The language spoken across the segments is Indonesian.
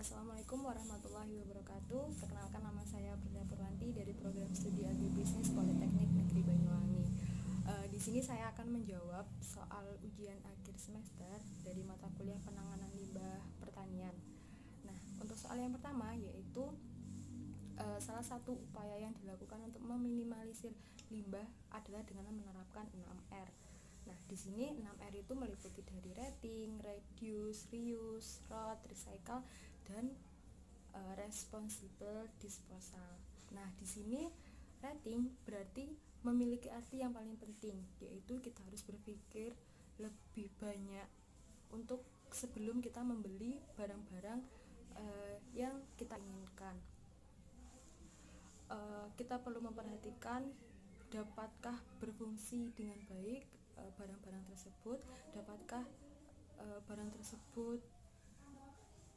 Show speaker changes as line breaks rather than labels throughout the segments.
Assalamualaikum warahmatullahi wabarakatuh. Perkenalkan, nama saya Pria Purwanti dari program studi Agribisnis Politeknik Negeri Banyuwangi. Di sini saya akan menjawab soal ujian akhir semester dari mata kuliah penanganan limbah pertanian. Nah, untuk soal yang pertama yaitu salah satu upaya yang dilakukan untuk meminimalisir limbah adalah dengan menerapkan 6R. Nah, di sini 6R itu meliputi dari rating, reduce, reuse, road, recycle, dan responsible disposal. Nah, di sini rating berarti memiliki arti yang paling penting, yaitu kita harus berpikir lebih banyak untuk sebelum kita membeli barang-barang yang kita inginkan. Kita perlu memperhatikan dapatkah berfungsi dengan baik barang-barang tersebut, dapatkah barang tersebut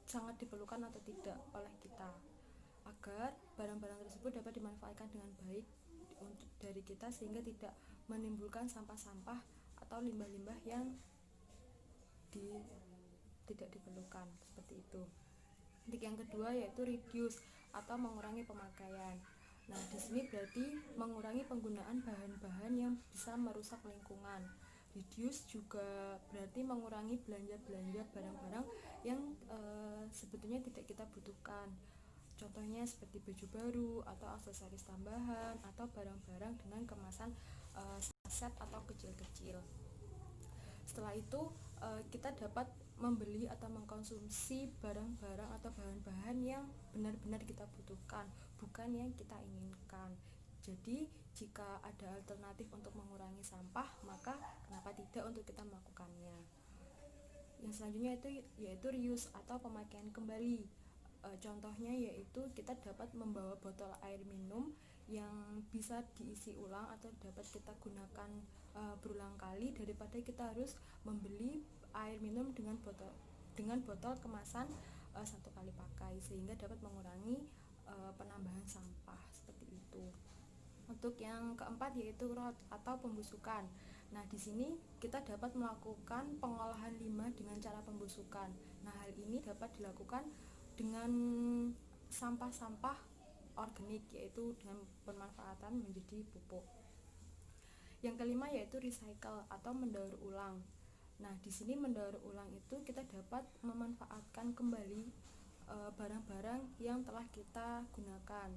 sangat diperlukan atau tidak oleh kita, agar barang-barang tersebut dapat dimanfaatkan dengan baik untuk dari kita sehingga tidak menimbulkan sampah-sampah atau limbah-limbah yang tidak diperlukan, seperti itu. Untuk yang kedua yaitu reduce atau mengurangi pemakaian. Nah, di sini berarti mengurangi penggunaan bahan-bahan yang bisa merusak lingkungan. Reduce juga berarti mengurangi belanja-belanja barang-barang yang sebetulnya tidak kita butuhkan. Contohnya seperti baju baru atau aksesoris tambahan atau barang-barang dengan kemasan saset atau kecil-kecil. Setelah itu kita dapat membeli atau mengkonsumsi barang-barang atau bahan-bahan yang benar-benar kita butuhkan, bukan yang kita inginkan. Jadi jika ada alternatif untuk mengurangi sampah, maka kenapa tidak untuk kita melakukannya. Yang selanjutnya yaitu reuse atau pemakaian kembali. Contohnya yaitu kita dapat membawa botol air minum yang bisa diisi ulang atau dapat kita gunakan berulang kali, daripada kita harus membeli air minum dengan botol kemasan satu kali pakai, sehingga dapat mengurangi penambahan sampah, seperti itu. Untuk yang keempat yaitu road atau pembusukan. Nah, di sini kita dapat melakukan pengolahan limbah dengan cara pembusukan. Nah, hal ini dapat dilakukan dengan sampah-sampah organik, yaitu dengan pemanfaatan menjadi pupuk. Yang kelima yaitu recycle atau mendaur ulang. Nah, di sini mendaur ulang itu kita dapat memanfaatkan kembali barang-barang yang telah kita gunakan.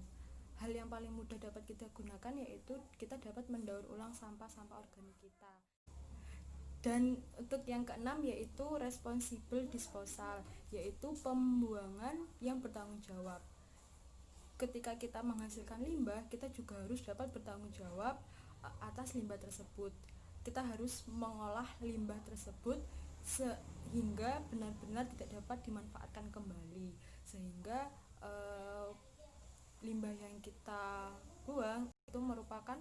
Hal yang paling mudah dapat kita gunakan yaitu kita dapat mendaur ulang sampah-sampah organik kita. Dan untuk yang keenam yaitu responsible disposal, yaitu pembuangan yang bertanggung jawab. Ketika kita menghasilkan limbah, kita juga harus dapat bertanggung jawab atas limbah tersebut. Kita harus mengolah limbah tersebut sehingga benar-benar tidak dapat dimanfaatkan kembali, sehingga limbah yang kita buang itu merupakan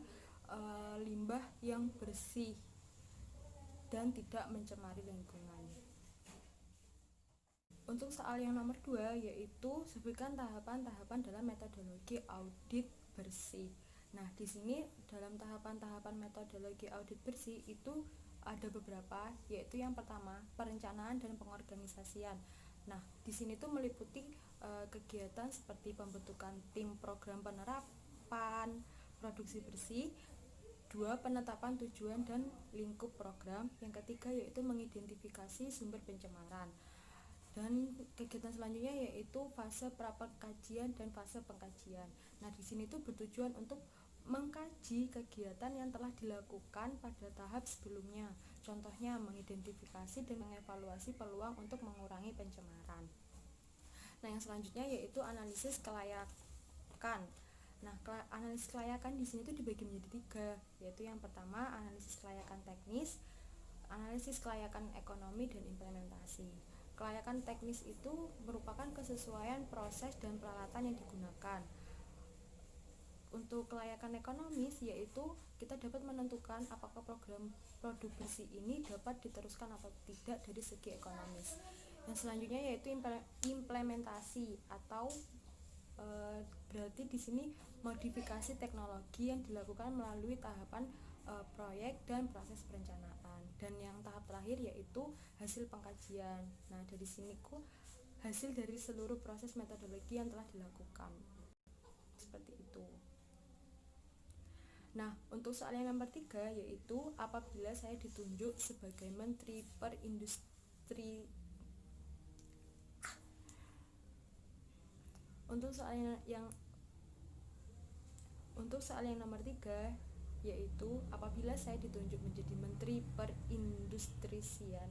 limbah yang bersih dan tidak mencemari lingkungan. Untuk soal yang nomor 2 yaitu sebutkan tahapan-tahapan dalam metodologi audit bersih. Nah, di sini dalam tahapan-tahapan metodologi audit bersih itu ada beberapa, yaitu yang pertama perencanaan dan pengorganisasian. Nah, di sini tuh meliputi kegiatan seperti pembentukan tim program penerapan produksi bersih. 2. Penetapan tujuan dan lingkup program. Yang ketiga yaitu mengidentifikasi sumber pencemaran. Dan kegiatan selanjutnya yaitu fase pra-pengkajian dan fase pengkajian. Nah, di sini tuh bertujuan untuk mengkaji kegiatan yang telah dilakukan pada tahap sebelumnya. Contohnya mengidentifikasi dan mengevaluasi peluang untuk mengurangi pencemaran. Nah, yang selanjutnya yaitu analisis kelayakan. Nah, analisis kelayakan di sini tuh dibagi menjadi 3, yaitu yang pertama analisis kelayakan teknis, analisis kelayakan ekonomi, dan implementasi. Kelayakan teknis itu merupakan kesesuaian proses dan peralatan yang digunakan. Untuk kelayakan ekonomis yaitu kita dapat menentukan apakah program produk bersih ini dapat diteruskan atau tidak dari segi ekonomis. Yang selanjutnya yaitu implementasi atau berarti di sini modifikasi teknologi yang dilakukan melalui tahapan proyek dan proses perencanaan. Dan yang tahap terakhir yaitu hasil pengkajian. Nah, dari sini hasil dari seluruh proses metodologi yang telah dilakukan. Seperti itu. Nah, untuk soal yang nomor 3 yaitu apabila saya ditunjuk sebagai Menteri Perindustri. Untuk soal yang nomor 3 yaitu apabila saya ditunjuk menjadi Menteri Perindustrian.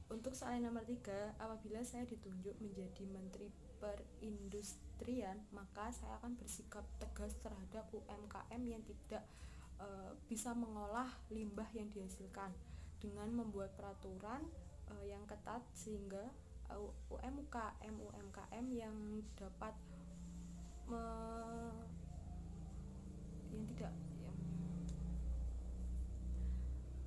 Untuk soal yang nomor 3, apabila saya ditunjuk menjadi Menteri Perindustrian, maka saya akan bersikap tegas terhadap UMKM yang tidak bisa mengolah limbah yang dihasilkan dengan membuat peraturan yang ketat sehingga UMKM yang dapat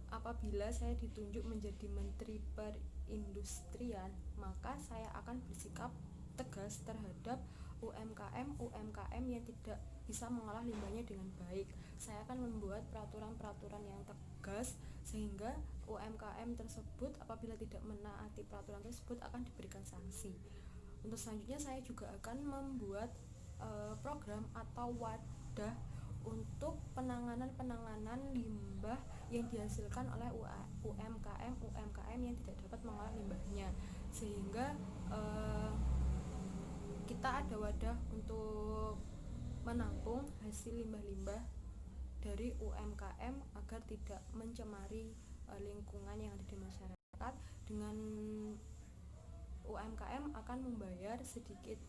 apabila saya ditunjuk menjadi Menteri Perindustrian, maka saya akan bersikap tegas terhadap UMKM yang tidak bisa mengolah limbahnya dengan baik. Saya akan membuat peraturan-peraturan yang tegas sehingga UMKM tersebut apabila tidak menaati peraturan tersebut akan diberikan sanksi. Untuk selanjutnya saya juga akan membuat program atau wadah untuk penanganan limbah yang dihasilkan oleh UMKM yang tidak dapat mengolah limbahnya, sehingga kita ada wadah untuk menampung hasil limbah-limbah dari UMKM agar tidak mencemari lingkungan yang ada di masyarakat. Dengan UMKM akan membayar sedikit